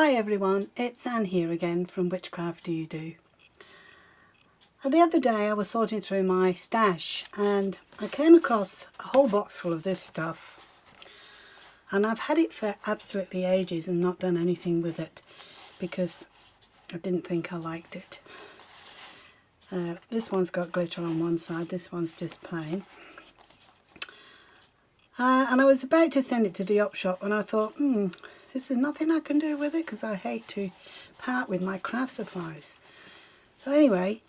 Hi everyone, it's Anne here again from Witchcraft Do You Do. The other day I was sorting through my stash and I came across a whole box full of this stuff, and I've had it for absolutely ages and not done anything with it because I didn't think I liked it. This one's got glitter on one side, this one's just plain. And I was about to send it to the op shop and I thought, is there nothing I can do with it? Because I hate to part with my craft supplies. So anyway,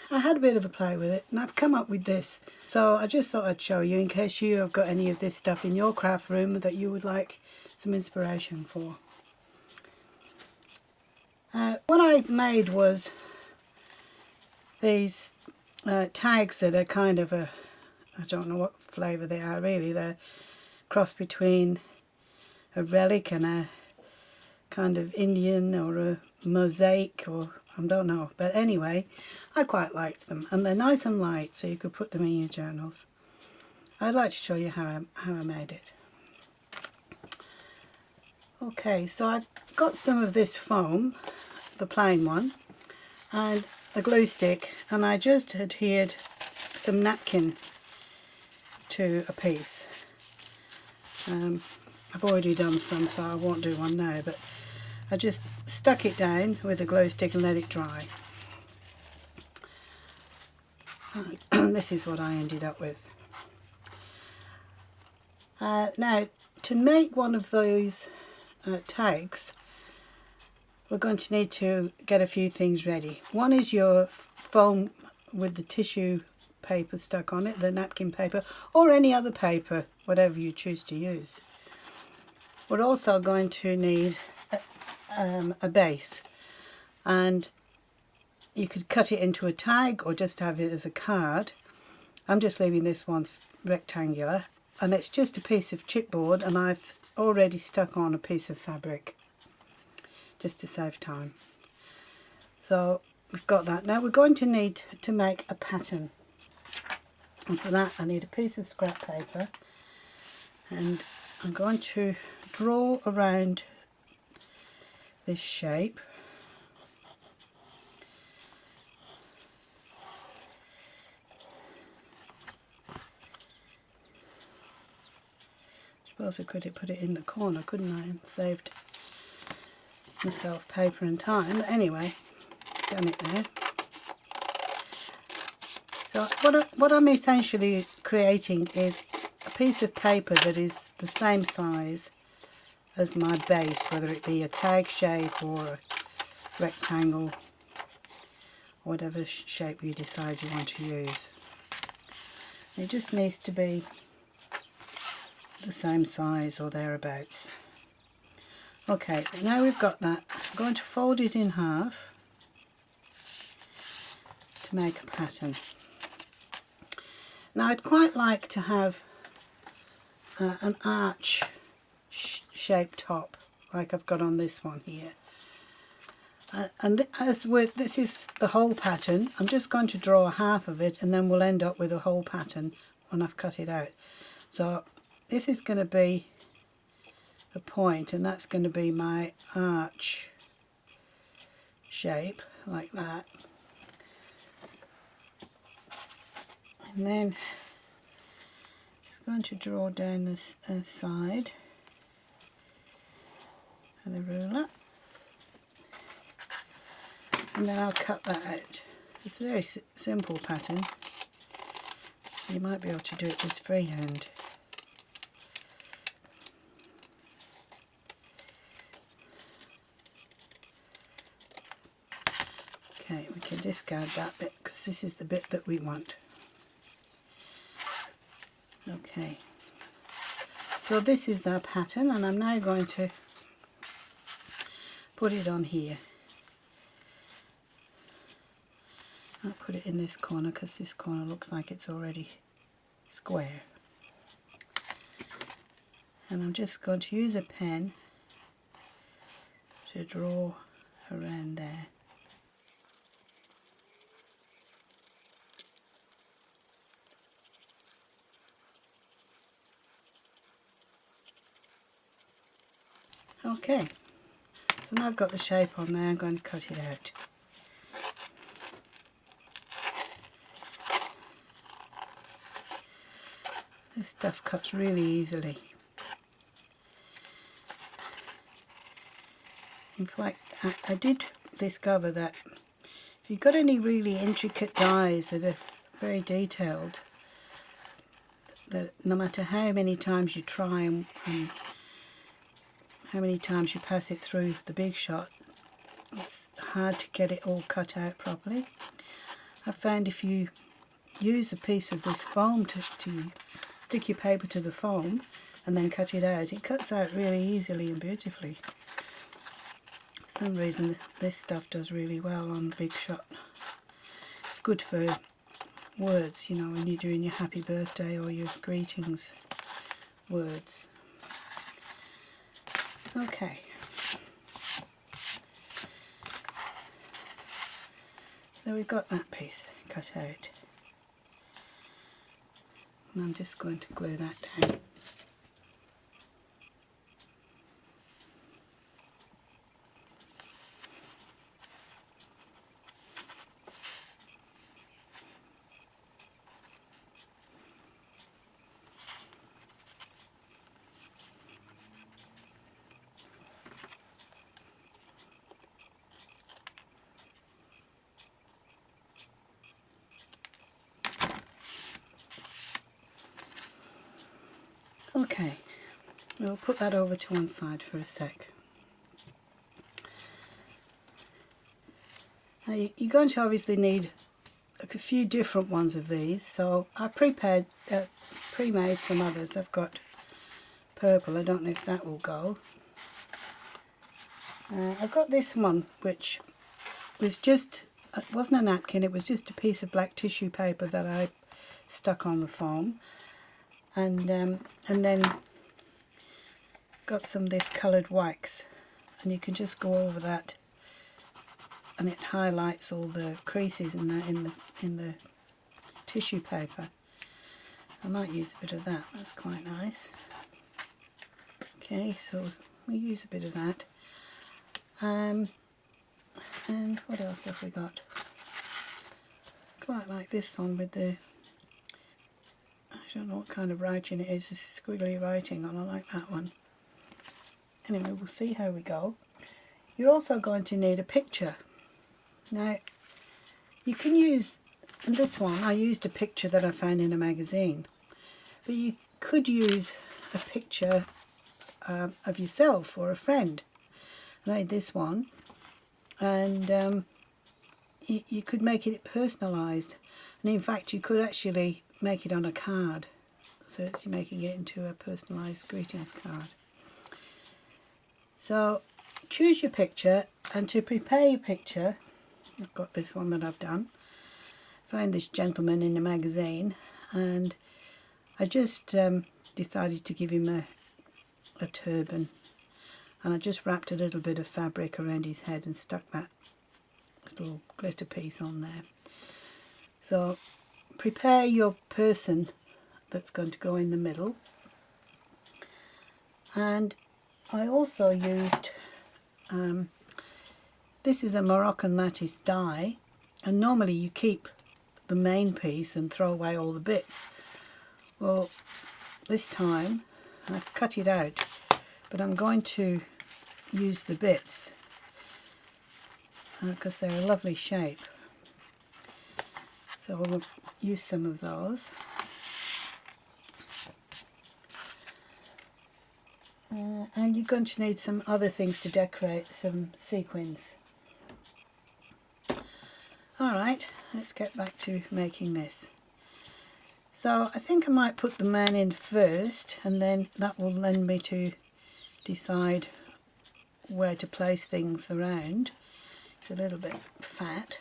I had a bit of a play with it and I've come up with this. So I just thought I'd show you in case you have got any of this stuff in your craft room that you would like some inspiration for. What I made was these tags that are kind of I don't know what flavour they are really. They're cross between a relic and a kind of Indian or a mosaic, or I don't know. But anyway, I quite liked them and they're nice and light so you could put them in your journals. I'd like to show you how I made it. Okay, so I got some of this foam, the plain one, and a glue stick, and I just adhered some napkin to a piece. I've already done some so I won't do one now, but I just stuck it down with a glue stick and let it dry. This is what I ended up with. Now, to make one of those tags, we're going to need to get a few things ready. One is your foam with the tissue paper stuck on it, the napkin paper, or any other paper, whatever you choose to use. We're also going to need a base, and you could cut it into a tag or just have it as a card. I'm just leaving this one rectangular, and it's just a piece of chipboard, and I've already stuck on a piece of fabric just to save time. So we've got that. Now we're going to need to make a pattern, and for that I need a piece of scrap paper, and I'm going to draw around this shape. I suppose I could have put it in the corner, couldn't I, and saved myself paper and time, but anyway, done it now. So what I'm essentially creating is a piece of paper that is the same size as my base, whether it be a tag shape or a rectangle, or whatever shape you decide you want to use. It just needs to be the same size or thereabouts. Okay, now we've got that, I'm going to fold it in half to make a pattern. Now I'd quite like to have an arch shaped top like I've got on this one here. And as with this is the whole pattern, I'm just going to draw half of it and then we'll end up with a whole pattern when I've cut it out. So this is going to be a point, and that's going to be my arch shape like that. And then just going to draw down this side with a ruler, and then I'll cut that out. It's a very simple pattern. You might be able to do it just freehand. Okay, we can discard that bit because this is the bit that we want. Okay, so this is our pattern, and I'm now going to put it on here. I'll put it in this corner because this corner looks like it's already square. And I'm just going to use a pen to draw around there. Okay, So now I've got the shape on there, I'm going to cut it out. This stuff cuts really easily. In fact, I did discover that if you've got any really intricate dies that are very detailed, that no matter how many times you try and how many times you pass it through the Big Shot, it's hard to get it all cut out properly. I found if you use a piece of this foam to stick your paper to the foam and then cut it out, it cuts out really easily and beautifully. For some reason this stuff does really well on the Big Shot. It's good for words, you know, when you're doing your happy birthday or your greetings words. Okay. So we've got that piece cut out. And I'm just going to glue that down. Okay, we'll put that over to one side for a sec. Now you're going to obviously need a few different ones of these, so I pre-made some others. I've got purple, I don't know if that will go. I've got this one which was just, it wasn't a napkin, it was just a piece of black tissue paper that I stuck on the foam. And then got some of this coloured wax, and you can just go over that, and it highlights all the creases in the tissue paper. I might use a bit of that. That's quite nice. Okay, so we use a bit of that. And what else have we got? Quite like this one with the, I don't know what kind of writing it is, it's squiggly writing on. I like that one. Anyway, we'll see how we go. You're also going to need a picture. Now, you can use, in this one, I used a picture that I found in a magazine, but you could use a picture of yourself or a friend. I made this one, and you could make it personalised, and in fact you could actually make it on a card, so it's making it into a personalised greetings card. So choose your picture, and to prepare your picture, I've got this one that I've done. Found this gentleman in a magazine, and I just decided to give him a turban, and I just wrapped a little bit of fabric around his head and stuck that little glitter piece on there. So prepare your person that's going to go in the middle, and I also used this is a Moroccan lattice die, and normally you keep the main piece and throw away all the bits. Well, this time I've cut it out, but I'm going to use the bits because they're a lovely shape. So we'll use some of those. And you're going to need some other things to decorate, some sequins. Alright, let's get back to making this. So I think I might put the man in first, and then that will lend me to decide where to place things around. It's a little bit fat.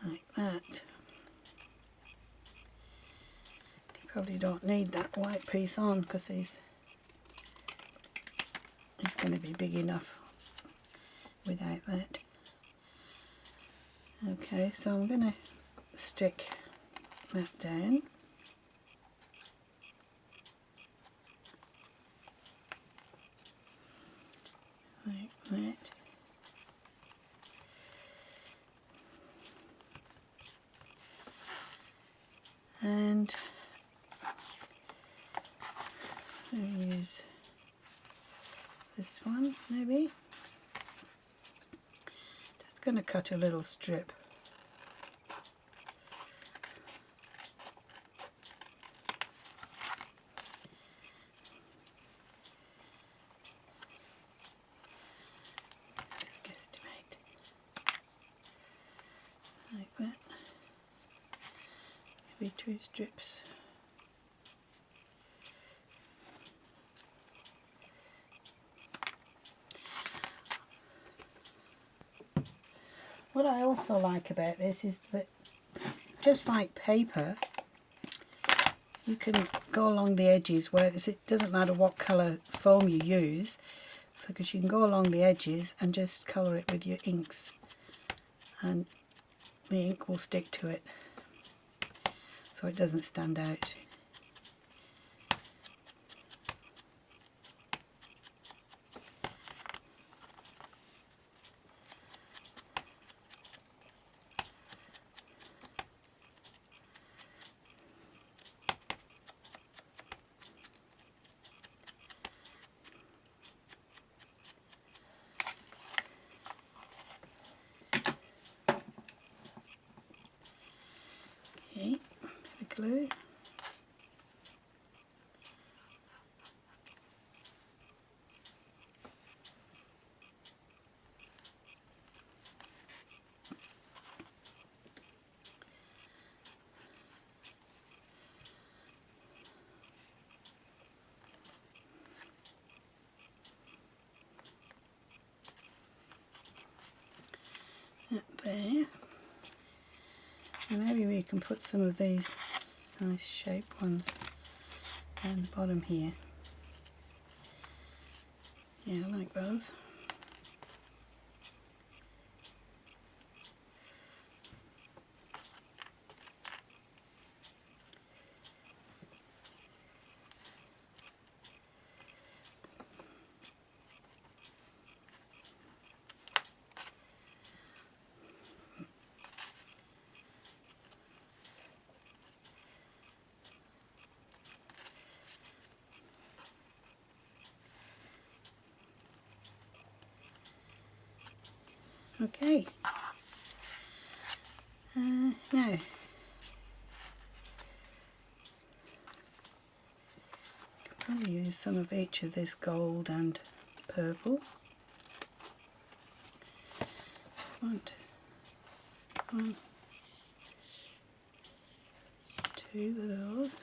Like that. You probably don't need that white piece on because he's going to be big enough without that. Okay, so I'm going to stick that down. and I'll use this one maybe. Just going to cut a little strip. Just guesstimate. Like that. Maybe 2 strips. What I also like about this is that, just like paper, you can go along the edges where it doesn't matter what colour foam you use, so because you can go along the edges and just colour it with your inks, and the ink will stick to it so it doesn't stand out. Okay, bit of glue. There, and maybe we can put some of these nice shaped ones down the bottom here. Yeah, I like those. Okay, now probably use some of each of this gold and purple. Want 1, 2 of those.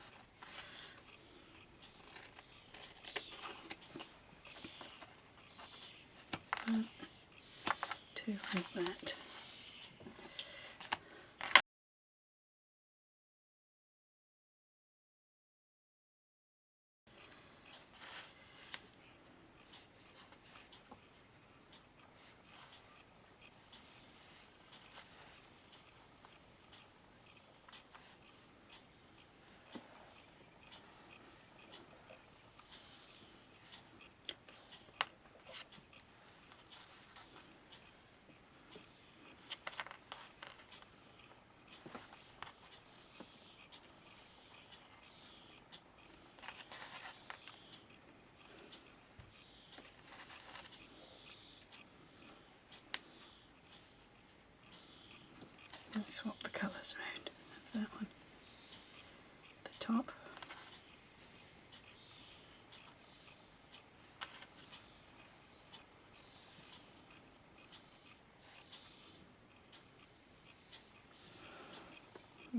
1, 2 like that. Let's swap the colours around. That one, the top.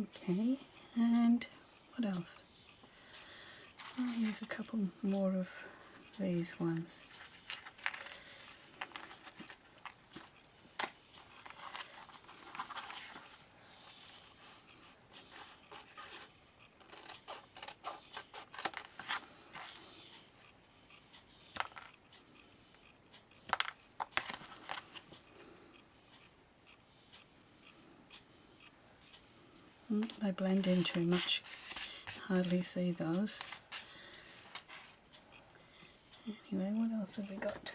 Okay, and what else? I'll use a couple more of these ones. They blend in too much, hardly see those. Anyway, what else have we got?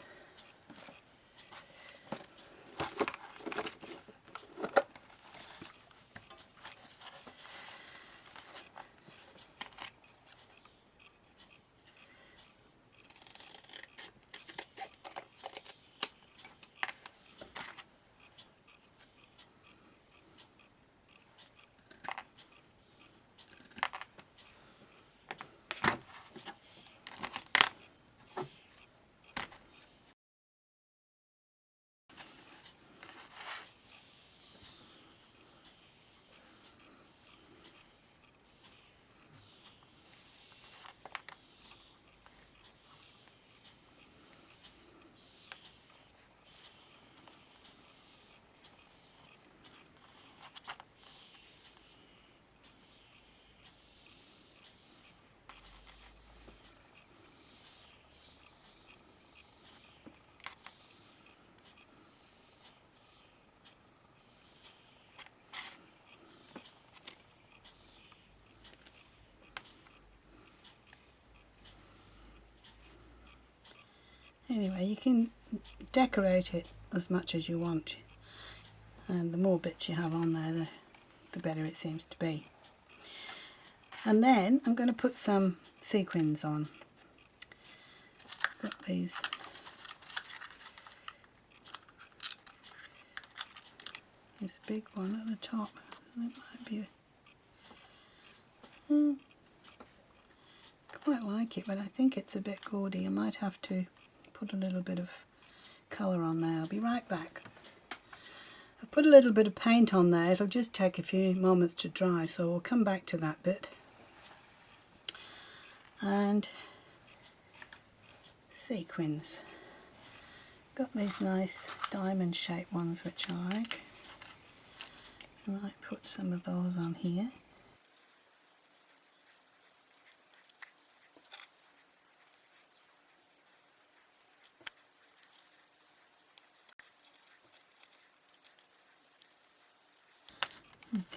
Anyway, you can decorate it as much as you want, and the more bits you have on there, the better it seems to be. And then I'm going to put some sequins on. Got these this big one at the top. That might be quite like it, but I think it's a bit gaudy. I might have to put a little bit of colour on there. I'll be right back. I put a little bit of paint on there. It'll just take a few moments to dry, so we'll come back to that bit. And sequins. Got these nice diamond shaped ones which I like. I might put some of those on here.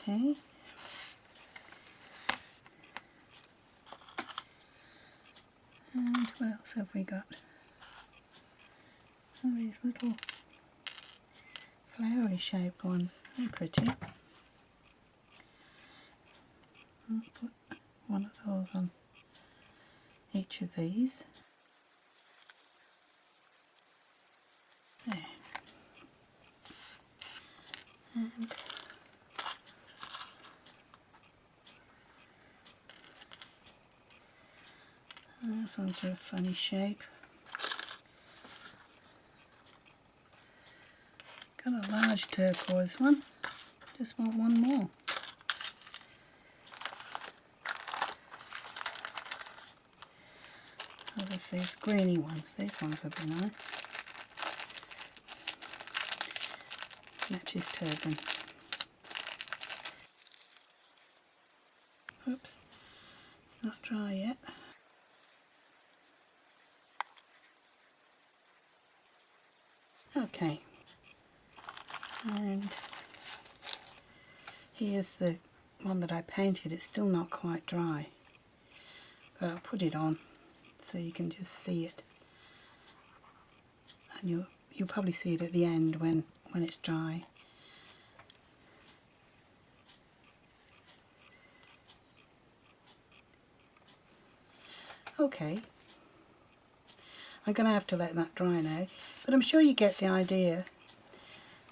Okay. And what else have we got? Oh, these little flowery shaped ones. They're pretty. I'll put one of those on each of these. There. And this one's a funny shape. Got a large turquoise one. Just want one more. Oh, there's these greeny ones. These ones would be nice. Matches turban. Oops, it's not dry yet. Okay, and here's the one that I painted. It's still not quite dry, but I'll put it on so you can just see it, and you'll probably see it at the end when it's dry. Okay, I'm going to have to let that dry now, but I'm sure you get the idea.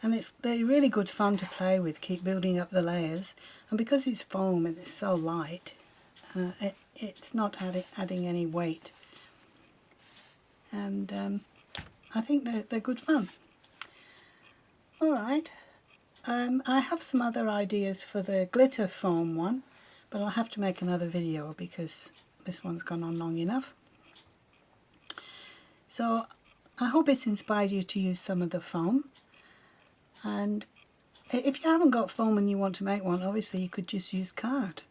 And they're really good fun to play with, keep building up the layers. And because it's foam and it's so light, it's not adding any weight. And I think they're good fun. Alright, I have some other ideas for the glitter foam one, but I'll have to make another video because this one's gone on long enough. So I hope it's inspired you to use some of the foam. And if you haven't got foam and you want to make one, obviously you could just use card.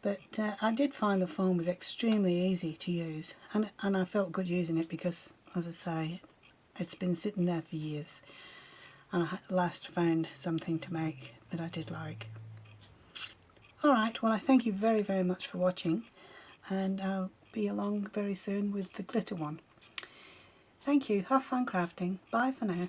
But I did find the foam was extremely easy to use, and I felt good using it because, as I say, it's been sitting there for years, and I last found something to make that I did like. Alright, well I thank you very, very much for watching, and I'll be along very soon with the glitter one. Thank you, have fun crafting, bye for now.